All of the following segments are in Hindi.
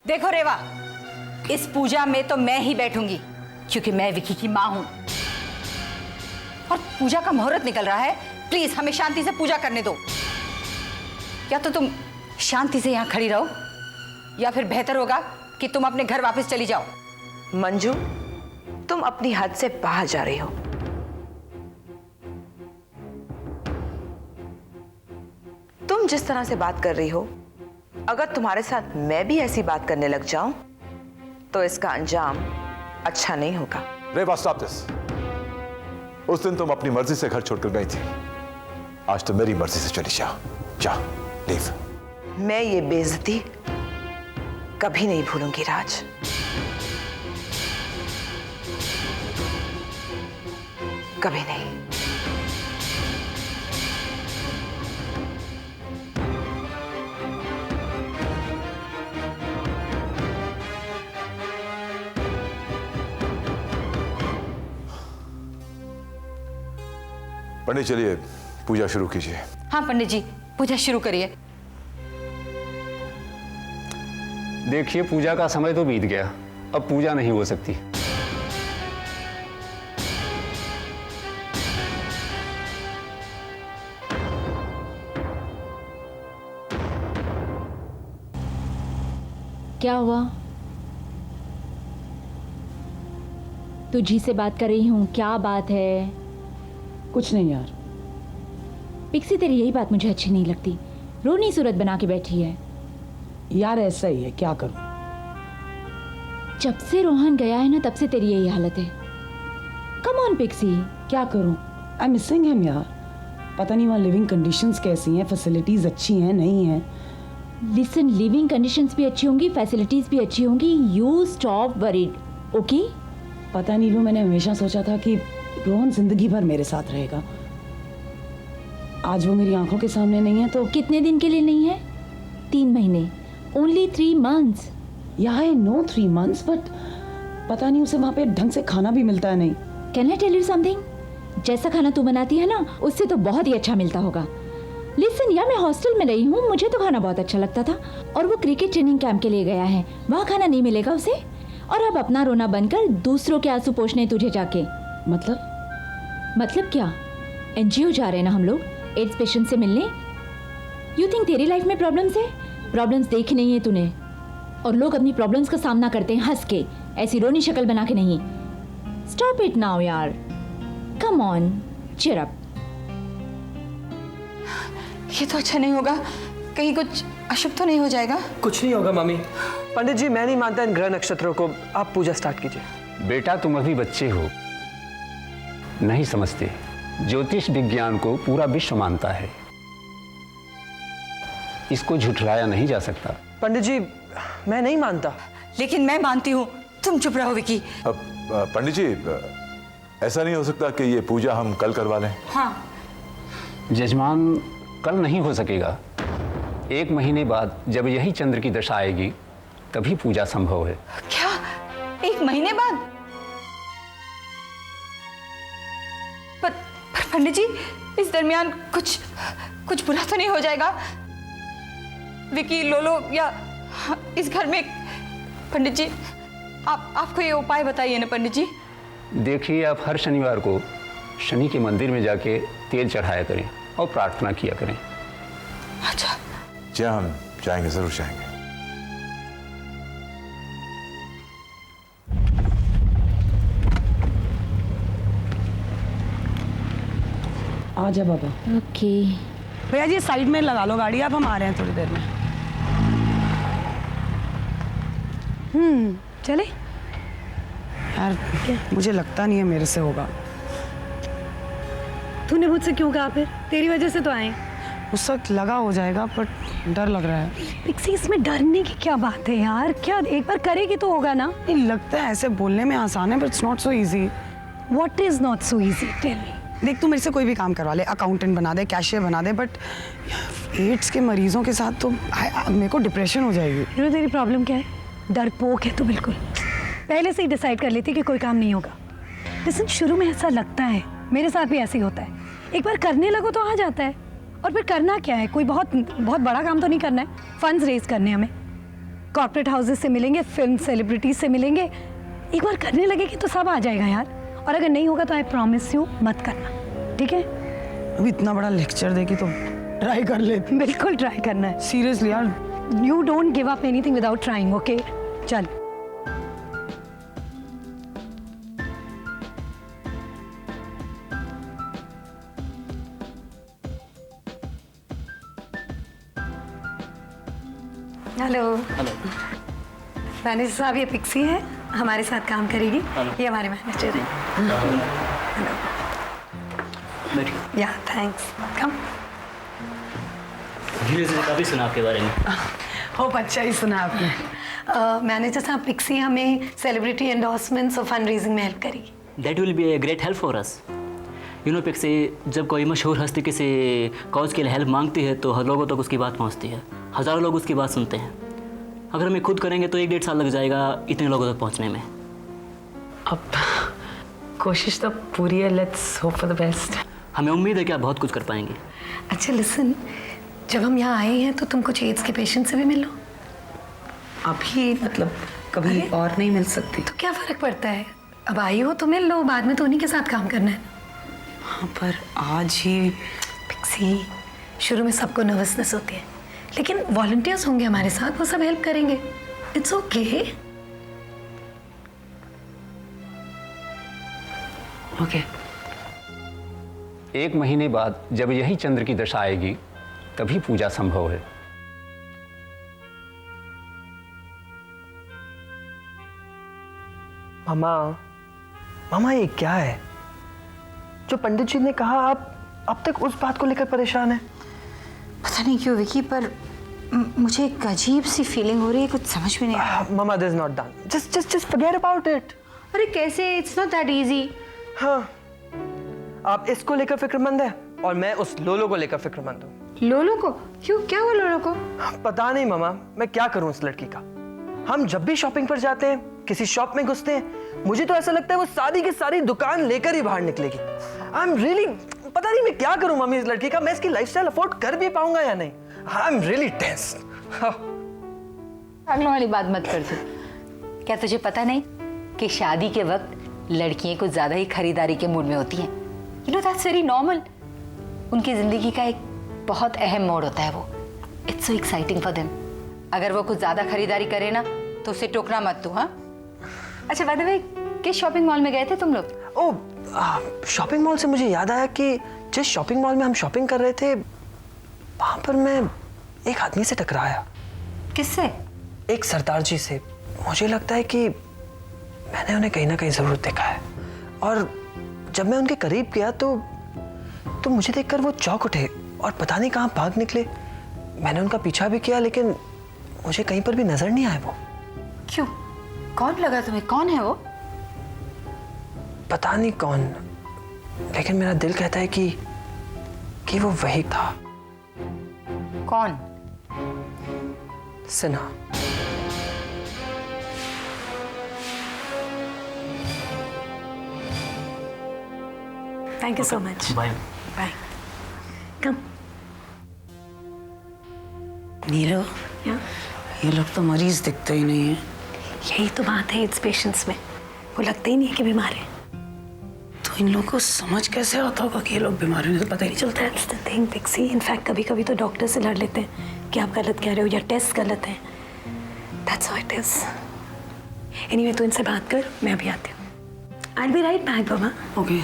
देखो रेवा, इस पूजा में तो मैं ही बैठूंगी क्योंकि मैं विकी की मां हूं। और पूजा का मुहूर्त निकल रहा है, प्लीज हमें शांति से पूजा करने दो। या तो तुम शांति से यहां खड़ी रहो या फिर बेहतर होगा कि तुम अपने घर वापस चली जाओ। मंजू, तुम अपनी हद से बाहर जा रही हो। तुम जिस तरह से बात कर रही हो, अगर तुम्हारे साथ मैं भी ऐसी बात करने लग जाऊं तो इसका अंजाम अच्छा नहीं होगा। रेवा, स्टॉप दिस। उस दिन तुम अपनी मर्जी से घर छोड़कर गई थी, आज तो मेरी मर्जी से चली जा। जा, लीव। मैं ये बेइज्जती कभी नहीं भूलूंगी राज। कभी नहीं। पंडित, चलिए पूजा शुरू कीजिए। हाँ पंडित जी, पूजा शुरू करिए। देखिए, पूजा का समय तो बीत गया, अब पूजा नहीं हो सकती। क्या हुआ? तुझी से बात कर रही हूँ, क्या बात है? कुछ नहीं यार। पिक्सी, तेरी यही बात मुझे अच्छी नहीं लगती। रोनी सूरत बना के बैठी है। यार ऐसा ही है, क्या करूं? जब से रोहन गया है ना, तब से तेरी यही हालत है। Come on Pixie. क्या करूं? आई एम मिसिंग हिम यार। पता नहीं वहाँ लिविंग कंडीशंस कैसी हैं, फैसिलिटीज अच्छी हैं नहीं हैं। लिसन, लिविंग कंडीशंस भी अच्छी होंगी, फैसिलिटीज भी अच्छी होंगी। You stop worried, okay? पता नहीं लो, मैंने हमेशा सोचा था कि रोहन जिंदगी भर मेरे साथ रहेगा। आज वो मेरी आंखों के सामने नहीं है तो। कितने दिन के लिए नहीं है? 3 महीने। Only 3 months। या आई नो 3 months, बट पता नहीं उसे वहाँ पे ढंग से खाना भी मिलता है नहीं। Can I tell you something? जैसा खाना तू बनाती है ना, उससे तो बहुत ही अच्छा मिलता होगा। लिसन यार, मैं हॉस्टल में रही हूँ, मुझे तो खाना बहुत अच्छा लगता था। और वो क्रिकेट ट्रेनिंग कैंप के लिए गया है, वहाँ खाना नहीं मिलेगा उसे। और अब अपना रोना बनकर दूसरों के आंसू पोंछने तुझे जाके। मतलब क्या? एनजीओ जा रहे हैं ना हम लोग, एड्स पेशेंट से मिलने। यू थिंक तेरी लाइफ में प्रॉब्लम्स है? प्रॉब्लम्स देखी नहीं है तूने। और लोग अपनी प्रॉब्लम्स का सामना करते हैं हंस के, ऐसी रोनी शक्ल बना के नहीं। स्टॉप इट नाउ यार, कम ऑन, चीयर अप। ये तो अच्छा नहीं होगा, कहीं कुछ अशुभ तो नहीं हो जाएगा? कुछ नहीं होगा मम्मी। पंडित जी, मैं नहीं मानता इन ग्रह नक्षत्रों को, आप पूजा स्टार्ट कीजिए। बेटा, तुम अभी बच्चे हो, नहीं समझते। ज्योतिष विज्ञान को पूरा विश्व मानता है, इसको झुठलाया नहीं जा सकता। पंडित जी, मैं नहीं मानता। लेकिन मैं मानती हूँ। तुम चुप रहो विकी। अब पंडित जी, ऐसा नहीं हो सकता कि ये पूजा हम कल करवा लें? हाँ। जजमान, कल नहीं हो सकेगा। 1 महीने बाद जब यही चंद्र की दशा आएगी तभी पूजा संभव है। क्या? 1 महीने बाद? पर पंडित जी, इस दरमियान कुछ बुरा तो नहीं हो जाएगा? विकी, लोलो या इस घर में। पंडित जी, आपको ये उपाय बताइए ना पंडित जी। देखिए, आप हर शनिवार को शनि के मंदिर में जाके तेल चढ़ाया करें और प्रार्थना किया करें। अच्छा जी, हम जाएंगे, जरूर जाएंगे। आजा बाबा। ओके। भैया जी साइड में लगा लो गाड़ी, आप हम आ रहे हैं थोड़ी देर में। चले यार मुझे लगता नहीं है मेरे से होगा। तूने मुझसे क्यों कहा? फिर तेरी वजह से तो आए। उस वक्त लगा हो जाएगा, पर डर लग रहा है। पिक्सी, इसमें डरने की क्या बात है यार? क्या एक बार करेगी तो होगा ना? नहीं, लगता है ऐसे बोलने में आसान है, but it's not so easy. What is not so easy? Tell me. देख, तू मेरे से कोई भी काम करवा ले, अकाउंटेंट बना दे, कैशियर बना दे, बट एड्स के मरीजों के साथ तो मेरे को डिप्रेशन हो जाएगी। यू नो तेरी प्रॉब्लम क्या है? डरपोक है तू बिल्कुल। पहले से ही डिसाइड कर लेती कि कोई काम नहीं होगा। लेकिन शुरू में ऐसा लगता है, मेरे साथ भी ऐसे ही होता है। एक बार करने लगो तो आ जाता है। और फिर करना क्या है? कोई बहुत बड़ा काम तो नहीं करना है, फंड्स रेज करने हमें। कॉर्पोरेट हाउसेस से मिलेंगे, फिल्म सेलिब्रिटीज से मिलेंगे। एक बार करने लगेगी तो सब आ जाएगा यार। और अगर नहीं होगा तो आई प्रॉमिस यू मत करना, ठीक है? अब इतना बड़ा लेक्चर देगी तो ट्राई कर ले। बिल्कुल ट्राई करना है। सीरियसली यार। You don't give up anything without trying, okay? चल। हेलो। मैनेजर साहब, ये पिक्सी है, हमारे साथ काम करेगी। ये हमारे मैनेजर है। बैठिए। या थैंक्स। कम। धीरे काफ़ी सुना आपके बारे में। होप अच्छा ही सुना आपने। मैनेजर साहब, पिक्सी हमें सेलिब्रिटी एंडोर्समेंट्स और फंड रेजिंग में हेल्प करेगी। That will be a great help for us. You know Pixie, जब कोई मशहूर हस्ती किसी कॉज के लिए हेल्प मांगती है तो हर लोगों तक उसकी बात पहुंचती है। हज़ारों लोग उसकी बात सुनते हैं। अगर हम खुद करेंगे तो 1-1.5 साल लग जाएगा इतने लोगों तक पहुंचने में। अब कोशिश तो पूरी है, let's hope for the best. हमें उम्मीद है कि आप बहुत कुछ कर पाएंगे। अच्छा लिसन, जब हम यहाँ आए हैं तो तुम कुछ एड्स के पेशेंट से भी मिल लो। अभी मतलब कभी और नहीं मिल सकती? तो क्या फ़र्क पड़ता है? अब आई हो तो मिल लो, बाद में तो उन्हीं के साथ काम करना है। हाँ पर आज ही पिक्सी, शुरू में सबको नर्वसनेस होती है, लेकिन वॉलंटियर्स होंगे हमारे साथ, वो सब हेल्प करेंगे। It's okay. ओके। 1 महीने बाद जब यही चंद्र की दशा आएगी तभी पूजा संभव है। मामा ये क्या है जो पंडित जी ने कहा? आप अब तक उस बात को लेकर परेशान हैं। पता नहीं क्यों विकी, पर मुझे एक अजीब सी फीलिंग हो रही है, कुछ समझ में नहीं आ रहा। मामा, this is not done. Just forget about it. अरे कैसे? It's not that easy. हाँ, आप इसको लेकर फिक्रमंद है और मैं उस लोलो को लेकर फिक्रमंद हूँ। लोलो को? क्यों, क्या हुआ लोलो को? पता नहीं मामा, मैं क्या करूँ उस लड़की का। हम जब भी शॉपिंग पर जाते हैं, किसी शॉप में घुसते हैं, मुझे तो ऐसा लगता है वो सारी की सारी दुकान लेकर ही बाहर निकलेगी। आई एम रियली, पता नहीं मैं क्या करूं मम्मी इस लड़की का। मैं इसकी लाइफस्टाइल अफोर्ड कर भी पाऊंगा या नहीं। I am really tense. पागलों वाली बात मत कर तू। क्या तुझे पता नहीं कि शादी के वक्त लड़कियां कुछ ज्यादा ही खरीदारी के मूड में होती हैं? You know that's very normal. उनकी जिंदगी का एक बहुत अहम मोड़ होता है वो। It's so exciting for them. अगर वो कुछ ज्यादा खरीदारी करे ना तो उसे टोकना मत तू। हाँ, अच्छा बाय द वे, किस शॉपिंग मॉल में गए थे तुम लोग? ओह, शॉपिंग मॉल से मुझे याद आया कि जिस शॉपिंग मॉल में हम शॉपिंग कर रहे थे, वहां पर मैं एक आदमी से टकराया। किससे? एक सरदार जी से। मुझे लगता है कि मैंने उन्हें कहीं ना कहीं जरूर देखा है। और जब मैं उनके करीब गया तो मुझे देखकर वो चौंक उठे और पता नहीं कहां भाग निकले। मैंने उनका पीछा भी किया, लेकिन मुझे कहीं पर भी नजर नहीं आए वो। क्यों? कौन लगा तुम्हें? कौन है वो? पता नहीं कौन, लेकिन मेरा दिल कहता है कि वो वही था। कौन? Sinha. Thank you so much. Bye. Bye. Come. Nero, ये लोग तो मरीज दिखते ही नहीं है। यही तो बात है इट्स पेशेंट्स में, वो लगते ही नहीं है कि बीमार है। तो इन लोगों को समझ कैसे आता होगा कि ये लोग बीमार हैं? तो पता ही नहीं चलता। That's the thing, pixie. In fact कभी कभी तो डॉक्टर से लड़ लेते हैं कि आप गलत कह रहे हो या टेस्ट गलत है। That's how it is. Anyway, तू इनसे बात कर, मैं अभी आती हूँ। I'll be right back, बाबा। ओके।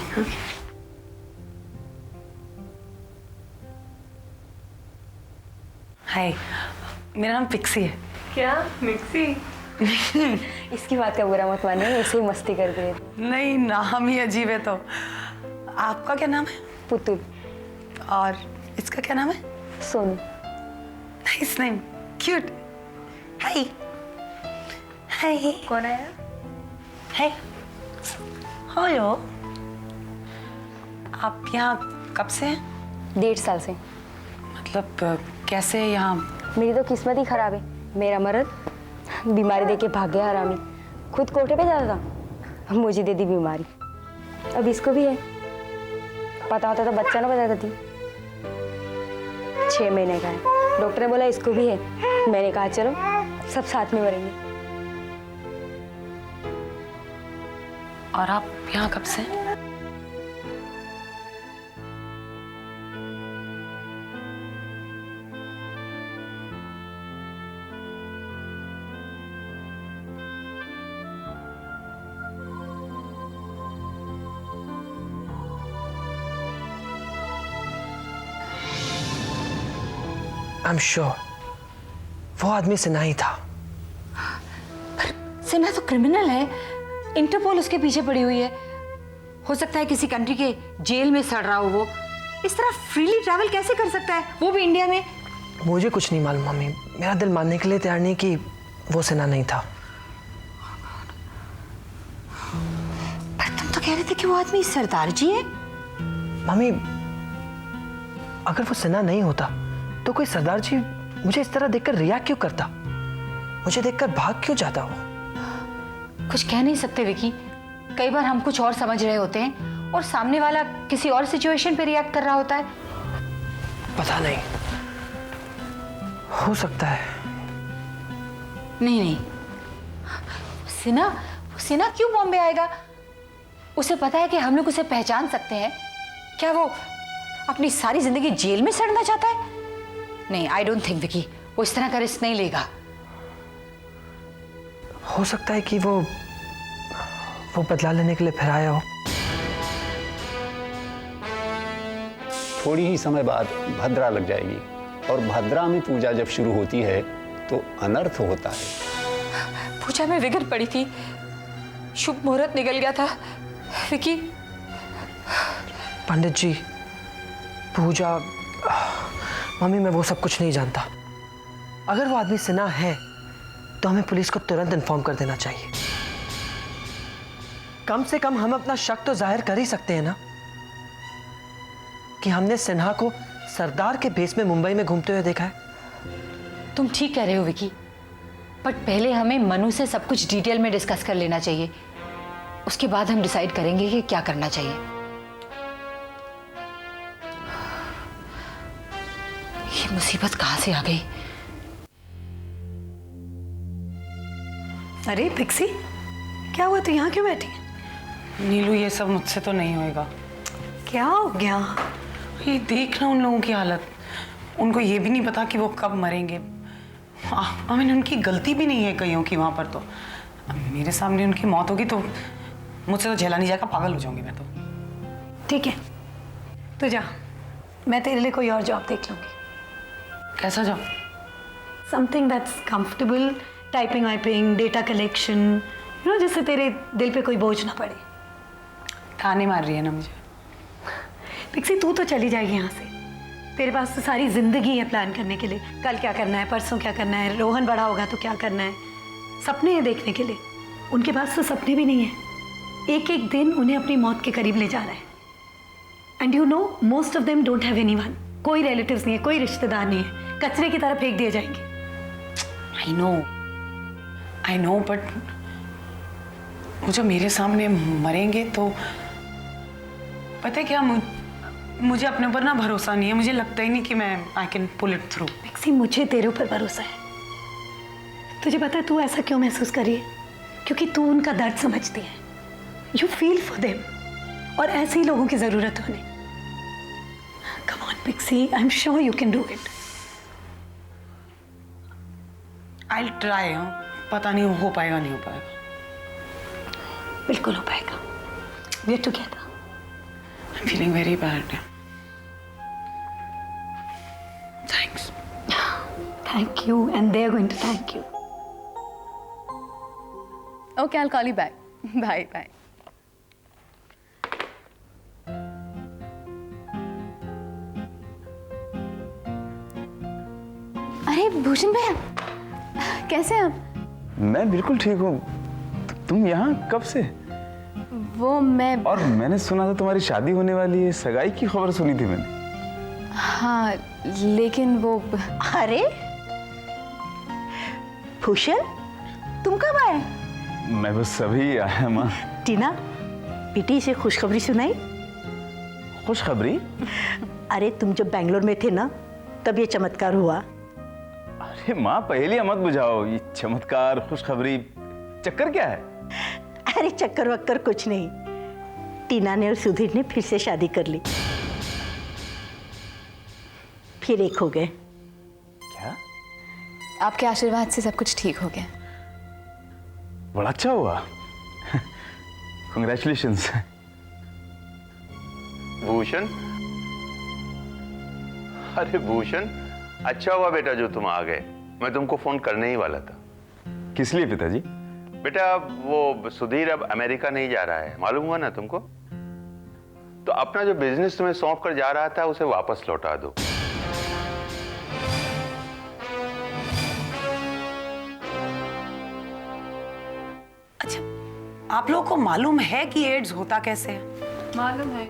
हाय, मेरा नाम पिक्सी है। क्या मिक्सी? इसकी बात का बुरा मत मानिए, ऐसे ही मस्ती कर रही। नहीं, नाम ही अजीब है। तो आपका क्या नाम है? पुतुल। और इसका क्या नाम है? Sonu. Nice name, cute. Hi. Hi. कौन आया? हाय। हेलो। आप यहाँ कब से हैं? 1.5 साल से। मतलब कैसे यहाँ? मेरी तो किस्मत ही खराब है। मेरा मर्द बीमारी देके भाग गया हरामी। खुद कोठे पे जाता था, मुझे दे दी बीमारी। अब इसको भी है। पता होता तो बच्चा ना बता देती। 6 महीने का है। डॉक्टर ने बोला इसको भी है। मैंने कहा चलो सब साथ में मरेंगे। और आप यहाँ कब से? I'm sure वो आदमी सिन्हा ही था। सिन्हा तो क्रिमिनल है, इंटरपोल उसके पीछे पड़ी हुई है। हो सकता है किसी कंट्री के जेल में सड़ रहा हो वो। इस तरह फ्रीली ट्रैवल कैसे कर सकता है, वो भी इंडिया में? मुझे कुछ नहीं मालूम मम्मी, मेरा दिल मानने के लिए तैयार नहीं कि वो सिन्हा नहीं था। पर तुम तो कह रहे थे कि वो आदमी सरदार जी है। मम्मी, अगर वो सिन्हा नहीं होता तो कोई सरदार जी मुझे इस तरह देखकर रिएक्ट क्यों करता? मुझे देखकर भाग क्यों जाता वो? कुछ कह नहीं सकते विकी, कई बार हम कुछ और समझ रहे होते हैं और सामने वाला किसी और सिचुएशन पे रिएक्ट कर रहा होता है। पता नहीं, हो सकता है। नहीं, सिन्हा क्यों बॉम्बे आएगा? उसे पता है कि हम लोग उसे पहचान सकते हैं। क्या वो अपनी सारी जिंदगी जेल में सड़ना चाहता है? नहीं, आई डोंट थिंक विकी, वो इस तरह का रिस्क नहीं लेगा। हो सकता है कि वो बदला लेने के लिए फिर आया हो। थोड़ी ही समय बाद भद्रा लग जाएगी और भद्रा में पूजा जब शुरू होती है तो अनर्थ होता है। पूजा में विघ्न पड़ी थी, शुभ मुहूर्त निकल गया था विकी। पंडित जी, पूजा, मम्मी, मैं वो सब कुछ नहीं जानता। अगर वो आदमी सिन्हा है तो हमें पुलिस को तुरंत इन्फॉर्म कर देना चाहिए। कम से कम हम अपना शक तो जाहिर कर ही सकते हैं ना कि हमने सिन्हा को सरदार के भेस में मुंबई में घूमते हुए देखा है। तुम ठीक कह रहे हो विकी, बट पहले हमें मनु से सब कुछ डिटेल में डिस्कस कर लेना चाहिए। उसके बाद हम डिसाइड करेंगे कि क्या करना चाहिए। ये मुसीबत कहां से आ गई? अरे पिक्सी, क्या हुआ? तू यहाँ क्यों बैठी है? नीलू, ये सब मुझसे तो नहीं होएगा। क्या हो गया? ये देखना उन लोगों की हालत, उनको ये भी नहीं पता कि वो कब मरेंगे। आई मीन, उनकी गलती भी नहीं है कईयों की वहाँ पर। तो मेरे सामने उनकी मौत होगी तो मुझसे तो झेला नहीं जाएगा, पागल हो जाऊंगी मैं तो। ठीक है, तो जा, मैं तेरे लिए कोई और जॉब देख लूंगी। कैसा job? Something that's comfortable, typing wiping, data collection, जिससे तेरे दिल पे कोई बोझ ना पड़े। ताने मार रही है ना मुझे। पिक्सी, तू तो चली जाएगी यहाँ से। तेरे पास तो सारी जिंदगी है प्लान करने के लिए। कल क्या करना है, परसों क्या करना है, रोहन बड़ा होगा तो क्या करना है। सपने हैं देखने के लिए। उनके पास तो सपने भी नहीं है। एक एक दिन उन्हें अपनी मौत के करीब ले जा रहा है। And you know, most of them don't have anyone. कोई रिलेटिव्स नहीं है, कोई रिश्तेदार नहीं है, कचरे की तरह फेंक दिए जाएंगे। आई नो, बट वो जब मेरे सामने मरेंगे तो पता है क्या, मुझे अपने ऊपर ना भरोसा नहीं है। मुझे लगता ही नहीं कि मैं I can pull it through. Pixie, मुझे तेरे ऊपर भरोसा है। तुझे पता है तू ऐसा क्यों महसूस कर रही है? क्योंकि तू उनका दर्द समझती है। यू फील फॉर देम, और ऐसे ही लोगों की जरूरत है उन्हें। Come on Pixie, I am sure you can do it. I try. पता नहीं हो पाएगा नहीं हो पाएगा। बिल्कुल हो पाएगा। We are together. I am feeling very bad. Thanks. Thank you, and they are going to thank you. Okay, I'll call you back. Bye, bye. अरे भूषण भैया, कैसे हैं आप? मैं बिल्कुल ठीक हूँ। तुम यहाँ कब से? वो मैं और मैंने सुना था तुम्हारी शादी होने वाली है, सगाई की खबर सुनी थी मैंने। हाँ, लेकिन वो अरे भूषण, तुम कब आए? मैं बस अभी आया माँ। टीना, बेटी से खुशखबरी सुनाई? खुशखबरी? अरे तुम जब बैंगलोर में थे ना, तब ये चमत्कार हुआ। अरे अरे माँ, पहेलियां मत बुझाओ। ये चमत्कार, खुशखबरी, चक्कर क्या है? अरे चक्कर वक्कर कुछ नहीं, टीना ने और सुधीर ने फिर से शादी कर ली, फिर एक हो गए। क्या? आपके आशीर्वाद से सब कुछ ठीक हो गया। बड़ा अच्छा हुआ। कंग्रेचुलेशंस। भूषण, अरे भूषण, अच्छा हुआ बेटा जो तुम आ गए। मैं तुमको फोन करने ही वाला था। किस लिए पिताजी? बेटा वो सुधीर अब अमेरिका नहीं जा रहा है, मालूम हुआ ना तुमको? तो अपना जो बिजनेस तुम्हें सौंप कर जा रहा था उसे वापस लौटा दो। अच्छा, आप लोगों को मालूम है कि एड्स होता कैसे है? मालूम है।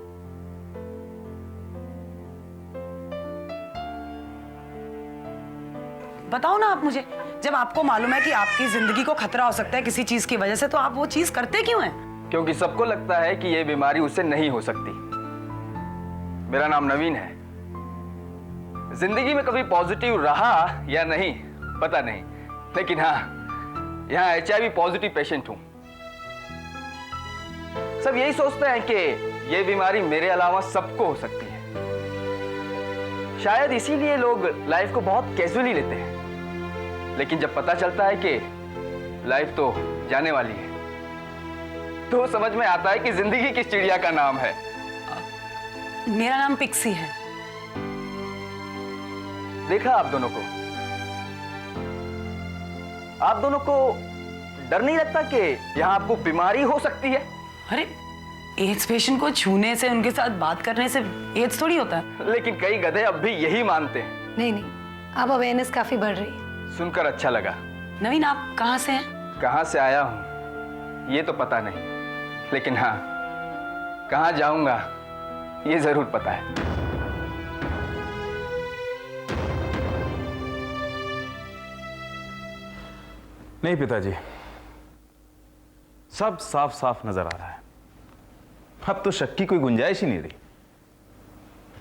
बताओ ना आप मुझे, जब आपको मालूम है कि आपकी जिंदगी को खतरा हो सकता है किसी चीज की वजह से, तो आप वो चीज करते क्यों हैं? क्योंकि सबको लगता है कि ये बीमारी उससे नहीं हो सकती। मेरा नाम नवीन है। जिंदगी में कभी पॉजिटिव रहा या नहीं पता नहीं, लेकिन हाँ, यहाँ HIV पॉजिटिव पेशेंट हूं। सब यही सोचते हैं कि ये बीमारी मेरे अलावा सबको हो सकती है। शायद इसीलिए लोग लाइफ को बहुत कैजुअली लेते हैं, लेकिन जब पता चलता है कि लाइफ तो जाने वाली है, तो समझ में आता है कि जिंदगी किस चिड़िया का नाम है। मेरा नाम पिक्सी है। देखा आप दोनों को डर नहीं लगता कि यहाँ आपको बीमारी हो सकती है? अरे एड्स पेशेंट को छूने से, उनके साथ बात करने से एड्स थोड़ी होता है। लेकिन कई गधे अब भी यही मानते हैं। नहीं नहीं, अब अवेयरनेस काफी बढ़ रही है। सुनकर अच्छा लगा। नवीन, आप कहाँ से हैं? कहाँ से आया हूँ ये तो पता नहीं, लेकिन हाँ, कहाँ जाऊंगा ये जरूर पता है। नहीं पिताजी, सब साफ साफ नजर आ रहा है। अब तो शक की कोई गुंजाइश ही नहीं रही।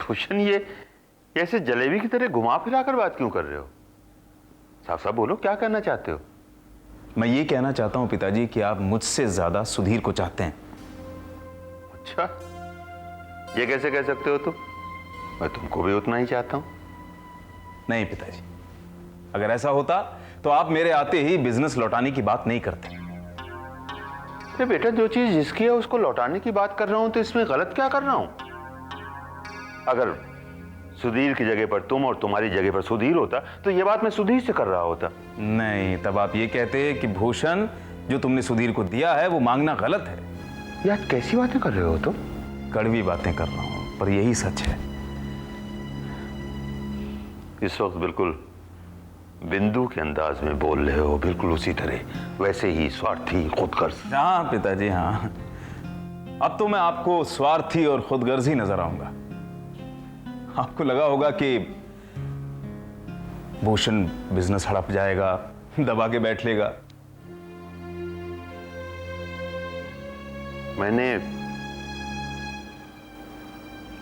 भूषण, ये ऐसे जलेबी की तरह घुमा फिरा कर बात क्यों कर रहे हो? साफ साफ बोलो, क्या कहना चाहते हो? मैं ये कहना चाहता हूं पिताजी कि आप मुझसे ज्यादा सुधीर को चाहते हैं। अच्छा, ये कैसे कह सकते हो तुम? मैं तुमको भी उतना ही चाहता हूं। नहीं पिताजी, अगर ऐसा होता तो आप मेरे आते ही बिजनेस लौटाने की बात नहीं करते। अरे बेटा, जो चीज जिसकी है उसको लौटाने की बात कर रहा हूं, तो इसमें गलत क्या कर रहा हूं? अगर सुधीर की जगह पर तुम और तुम्हारी जगह पर सुधीर होता तो ये बात मैं सुधीर से कर रहा होता। नहीं, तब आप ये कहते कि भूषण, जो तुमने सुधीर को दिया है वो मांगना गलत है। यार कैसी बातें कर रहे हो तुम? कड़वी बातें कर रहा हूं, पर यही सच है। इस वक्त बिल्कुल बिंदु के अंदाज में बोल रहे हो, बिल्कुल उसी तरह, वैसे ही स्वार्थी, खुदगर्ज। हाँ पिताजी, हाँ। अब तो मैं आपको स्वार्थी और खुदगर्ज ही नजर आऊंगा। आपको लगा होगा कि भूषण बिजनेस हड़प जाएगा, दबा के बैठ लेगा। मैंने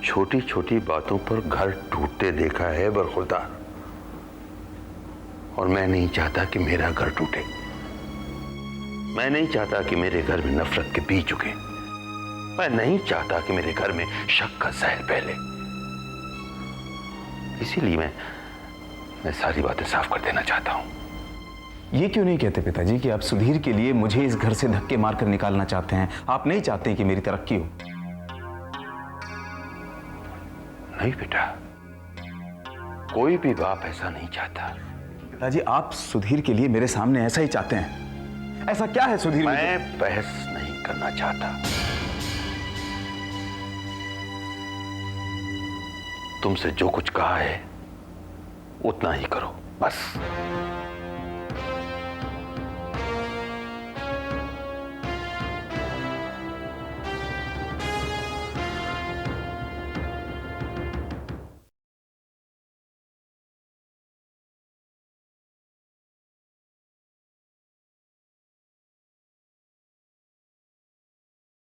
छोटी छोटी बातों पर घर टूटते देखा है बरखुरदार, और मैं नहीं चाहता कि मेरा घर टूटे। मैं नहीं चाहता कि मेरे घर में नफरत के बीज उगे। मैं नहीं चाहता कि मेरे घर में शक का जहर फैले। इसीलिए मैं सारी बातें साफ कर देना चाहता हूं। ये क्यों नहीं कहते पिताजी कि आप सुधीर के लिए मुझे इस घर से धक्के मारकर निकालना चाहते हैं? आप नहीं चाहते कि मेरी तरक्की हो? नहीं बेटा, कोई भी बाप ऐसा नहीं चाहता। पिताजी, आप सुधीर के लिए मेरे सामने ऐसा ही चाहते हैं। ऐसा क्या है सुधीर? मैं बहस नहीं करना चाहता। तुमसे जो कुछ कहा है उतना ही करो, बस।